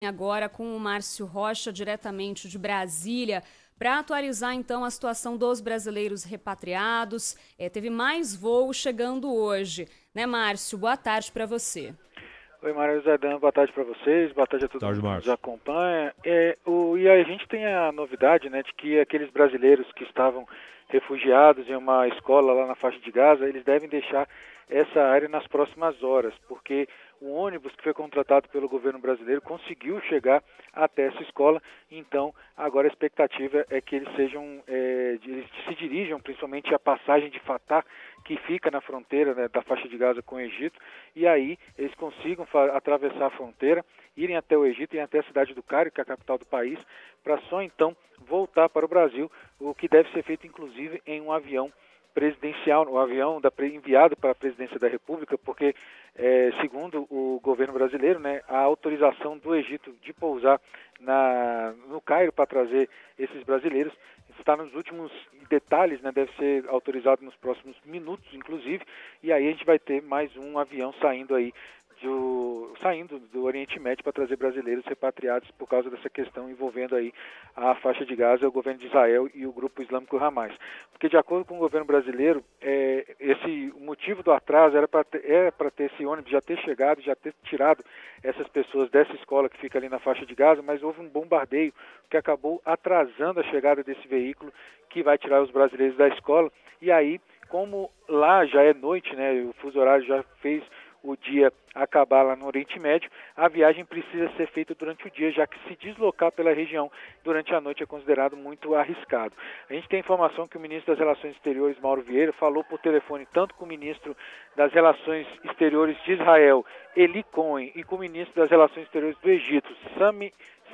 Agora com o Márcio Rocha, diretamente de Brasília, para atualizar então a situação dos brasileiros repatriados. Teve mais voo chegando hoje, né, Márcio? Boa tarde para você. Oi, Maria Zaidan, boa tarde para vocês, boa tarde a todo Tarde, mundo que nos Márcio. acompanha. E a gente tem a novidade, né, de que aqueles brasileiros que estavam refugiados em uma escola lá na faixa de Gaza, eles devem deixar essa área nas próximas horas, porque o ônibus que foi contratado pelo governo brasileiro conseguiu chegar até essa escola. Então agora a expectativa é que eles eles se dirijam principalmente à passagem de Fatah, que fica na fronteira, né, da faixa de Gaza com o Egito, e aí eles consigam atravessar a fronteira, irem até o Egito, irem até a cidade do Cairo, que é a capital do país, para só então voltar para o Brasil, o que deve ser feito inclusive em um avião presidencial, o avião enviado para a presidência da República, porque, segundo o governo brasileiro, né, a autorização do Egito de pousar no Cairo para trazer esses brasileiros está nos últimos detalhes, né, deve ser autorizado nos próximos minutos, inclusive, e aí a gente vai ter mais um avião saindo do Oriente Médio para trazer brasileiros repatriados por causa dessa questão envolvendo aí a faixa de Gaza, o governo de Israel e o grupo islâmico Hamas. Porque de acordo com o governo brasileiro, o motivo do atraso era para ter esse ônibus já ter chegado, já ter tirado essas pessoas dessa escola que fica ali na faixa de Gaza, mas houve um bombardeio que acabou atrasando a chegada desse veículo que vai tirar os brasileiros da escola. E aí, como lá já é noite, né, o fuso horário já fez o dia acabar lá no Oriente Médio, a viagem precisa ser feita durante o dia, já que se deslocar pela região durante a noite é considerado muito arriscado. A gente tem informação que o ministro das Relações Exteriores, Mauro Vieira, falou por telefone tanto com o ministro das Relações Exteriores de Israel, Eli Cohen, e com o ministro das Relações Exteriores do Egito,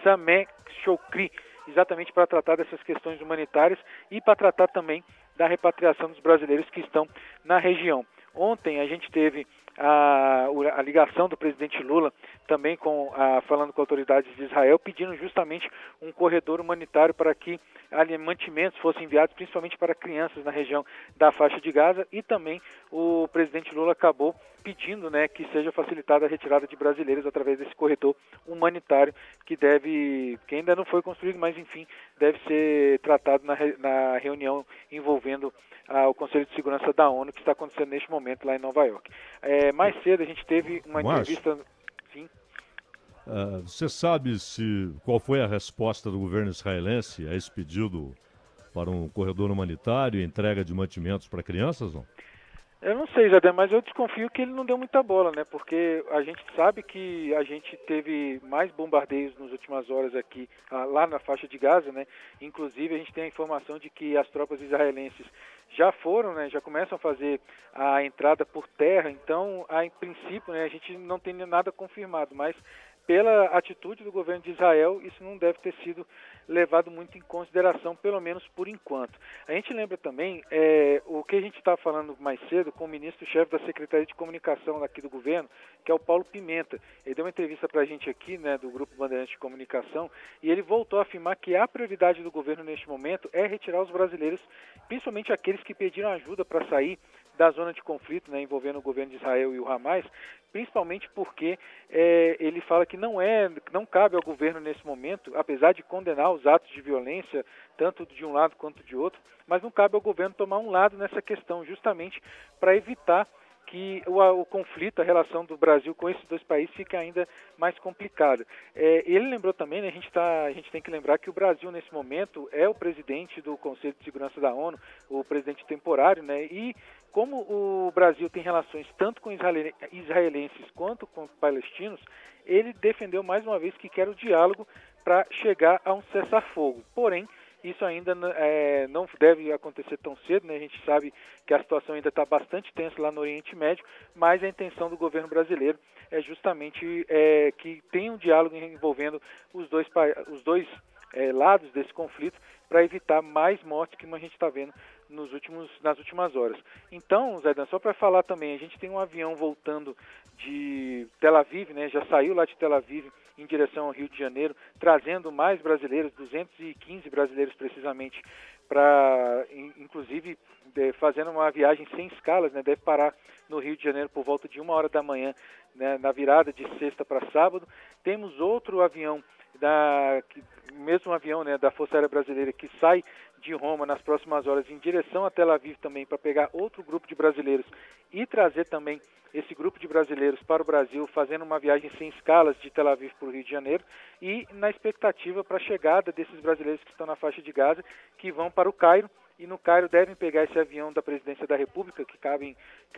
Sameh Shoukry, exatamente para tratar dessas questões humanitárias e para tratar também da repatriação dos brasileiros que estão na região. Ontem a gente teve a ligação do presidente Lula também falando com autoridades de Israel, pedindo justamente um corredor humanitário para que mantimentos fossem enviados, principalmente para crianças na região da faixa de Gaza, e também o presidente Lula acabou pedindo, né, que seja facilitada a retirada de brasileiros através desse corredor humanitário que ainda não foi construído, mas enfim, deve ser tratado na reunião envolvendo o Conselho de Segurança da ONU, que está acontecendo neste momento lá em Nova York. Mais cedo a gente teve uma Márcio, entrevista. Sim. você sabe qual foi a resposta do governo israelense a esse pedido para um corredor humanitário e entrega de mantimentos para crianças, não? Eu não sei, Zé, mas eu desconfio que ele não deu muita bola, né? Porque a gente sabe que a gente teve mais bombardeios nas últimas horas aqui, lá na faixa de Gaza, né? Inclusive a gente tem a informação de que as tropas israelenses já foram, né? Já começam a fazer a entrada por terra. Então, em princípio, né? A gente não tem nada confirmado, mas pela atitude do governo de Israel, isso não deve ter sido levado muito em consideração, pelo menos por enquanto. A gente lembra também o que a gente estava falando mais cedo com o ministro-chefe da Secretaria de Comunicação aqui do governo, que é o Paulo Pimenta. Ele deu uma entrevista para a gente aqui, né, do Grupo Bandeirantes de Comunicação, e ele voltou a afirmar que a prioridade do governo neste momento é retirar os brasileiros, principalmente aqueles que pediram ajuda para sair da zona de conflito, né, envolvendo o governo de Israel e o Hamas, principalmente porque ele fala que não cabe ao governo nesse momento, apesar de condenar os atos de violência, tanto de um lado quanto de outro, mas não cabe ao governo tomar um lado nessa questão, justamente para evitar que o conflito, a relação do Brasil com esses dois países fique ainda mais complicada. Ele lembrou também, né, a gente tem que lembrar que o Brasil, nesse momento, é o presidente do Conselho de Segurança da ONU, o presidente temporário, né, e como o Brasil tem relações tanto com israelenses quanto com palestinos, ele defendeu mais uma vez que quer o diálogo para chegar a um cessar-fogo. Porém, isso ainda não deve acontecer tão cedo, né? A gente sabe que a situação ainda está bastante tensa lá no Oriente Médio, mas a intenção do governo brasileiro é justamente que tenha um diálogo envolvendo os dois lados desse conflito para evitar mais mortes que a gente está vendo nas últimas horas. Então, Zé Dan, só para falar também, a gente tem um avião voltando de Tel Aviv, né? Já saiu lá de Tel Aviv em direção ao Rio de Janeiro, trazendo mais brasileiros, 215 brasileiros precisamente, para, inclusive, fazendo uma viagem sem escalas, né? Deve parar no Rio de Janeiro por volta de 1h da manhã, né? Na virada de sexta para sábado. Temos outro avião, mesmo avião, né, da Força Aérea Brasileira, que sai de Roma nas próximas horas em direção a Tel Aviv também, para pegar outro grupo de brasileiros e trazer também esse grupo de brasileiros para o Brasil, fazendo uma viagem sem escalas de Tel Aviv para o Rio de Janeiro, e na expectativa para a chegada desses brasileiros que estão na faixa de Gaza, que vão para o Cairo, e no Cairo devem pegar esse avião da Presidência da República,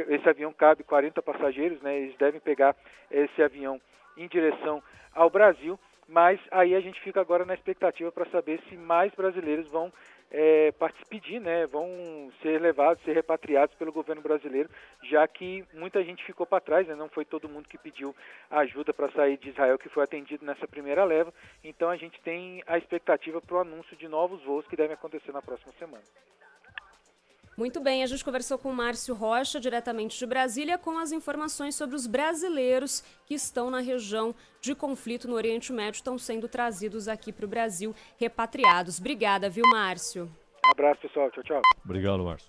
esse avião cabe 40 passageiros, né? Eles devem pegar esse avião em direção ao Brasil, mas aí a gente fica agora na expectativa para saber se mais brasileiros vão pedir, né, vão ser levados, ser repatriados pelo governo brasileiro, já que muita gente ficou para trás, né, não foi todo mundo que pediu ajuda para sair de Israel que foi atendido nessa primeira leva, então a gente tem a expectativa para o anúncio de novos voos que devem acontecer na próxima semana. Muito bem, a gente conversou com o Márcio Rocha, diretamente de Brasília, com as informações sobre os brasileiros que estão na região de conflito no Oriente Médio, estão sendo trazidos aqui para o Brasil, repatriados. Obrigada, viu, Márcio? Um abraço, pessoal. Tchau, tchau. Obrigado, Márcio.